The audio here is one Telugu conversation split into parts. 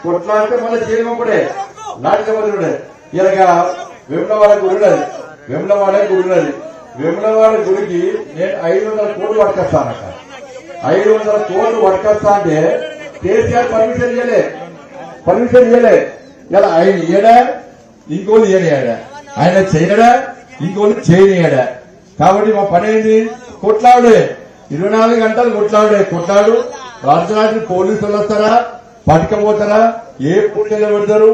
కొట్లాడితే మళ్ళీ చేయమప్పుడే నాటికమరుడే ఇలాగా వేములవాడ గుడి ఉన్నది. వేములవాడ గుడి ఉన్నది. వేములవాడ గుడికి నేను 500 కోట్లు పట్టుకొస్తానక్క. 500 కోట్లు పట్టుకొస్తా అంటే కేసీఆర్ పర్మిషన్ ఇవ్వలే. ఇలా ఆయన ఇయ్యడా, ఇంకోళ్ళు ఇయ్యడా, ఆయన చేయడా, ఇంకోళ్ళు చేయనియడా. కాబట్టి మా పని ఏంది? కొట్లాడే 24 గంటలు కొట్లాడు. రాత్రి పోలీసులు వస్తారా, పట్టుకపోతారా, ఏ పుట్టెలు పెడతారు,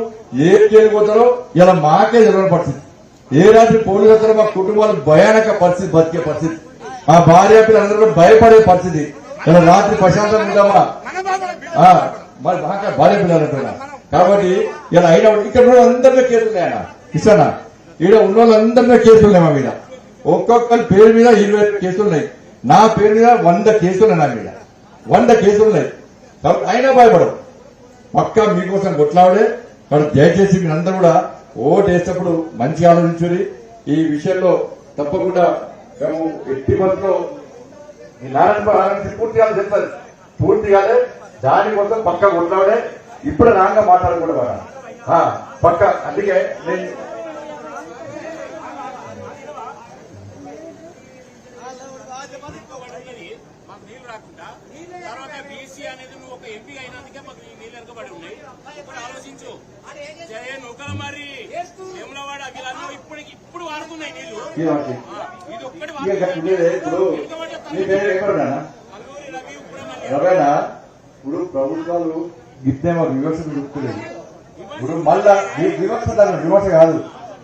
ఏ జైలు పోతారో ఇలా మాకే తెలియని పరిస్థితి. ఏ రాత్రి పోలీసు వస్తారో మా కుటుంబాలకు భయానక పరిస్థితి, బతికే పరిస్థితి. మా భార్య పిల్లలందరూ భార్య పరిస్థితి. ఇలా రాత్రి ప్రశాంతంగా ఉంటామా? మరి బాగా భార్య పిల్లలు అంటున్నా. కాబట్టి ఇలా అయినా ఇక్కడ ఉన్న అందరిలో కేసులు ఆయన ఇస్తానా? ఈడ ఉన్న వాళ్ళందరిలో కేసులున్నాయి మా మీద. ఒక్కొక్కరి పేరు మీద 20 కేసులున్నాయి. నా పేరు మీద 100 కేసులున్నాయి. నా మీద 100 కేసులున్నాయి. కాబట్టి అయినా భయపడవు. పక్కా మీకోసం కొట్లాడే. కాబట్టి దయచేసి మీరందరూ కూడా ఓటు వేసేటప్పుడు మంచిగా ఆలోచించుని. ఈ విషయంలో తప్పకుండా మేము ఎట్టి మనలో ఈ నారాయణ పూర్తిగా చెప్తారు. పూర్తిగానే దానికోసం పక్క కొట్లాడే. ఇప్పుడు రాగా మాట్లాడకూడదు పక్క. అందుకే నేను తర్వాత బీసీ అనేది నువ్వు ఒక ఎంపీ అయినందుకే మాకు నీళ్ళు వెనకబడి ఉన్నాయి. ఇప్పుడు ఆలోచించు. నూకల మరి వేములవాడ అఖిలాన్ని ఇప్పుడు వాడుతున్నాయి నీళ్లు. ఇది ఒక్కటి రవేనా ఇప్పుడు ప్రభుత్వాలు ఇస్తే మాకు వివక్ష చూపుతలేదు. ఇప్పుడు మళ్ళా వివక్ష కాదు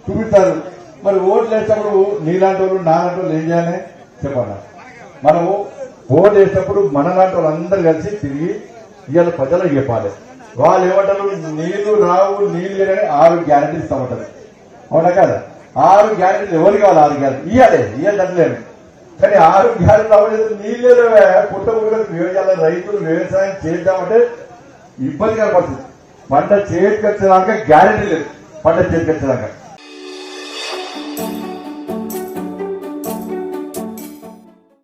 చూపిస్తారు. మరి ఓట్లు వేసేటప్పుడు నీలాంటి వాళ్ళు నాలాంటి వాళ్ళు ఏం చేయాలి చెప్పాలి. మనము ఓటు వేసేటప్పుడు మన లాంటి వాళ్ళందరూ కలిసి తిరిగి ఇవాళ ప్రజలకు చెప్పాలి. వాళ్ళు ఏమంటారు? నీళ్లు రావు, నీళ్లు లేదని 6 గ్యారెంటీలు ఇస్తామంటారు. అవునా కదా? 6 గ్యారెంటీలు ఎవరికి కావాలి? 6 గ్యారెంటీ ఇయ్యాలి. కానీ 6 గ్యారెంటీలు అవ్వలేదు. నీళ్ళే పుట్టకూడదు. వ్యవసాయాలు రైతులు వ్యవసాయం చేద్దామంటే ఇబ్బందికర పరిస్థితి. పంట చేతికి వచ్చేదాకా గ్యారెంటీ లేదు. పంట చేతికి వచ్చేదాకా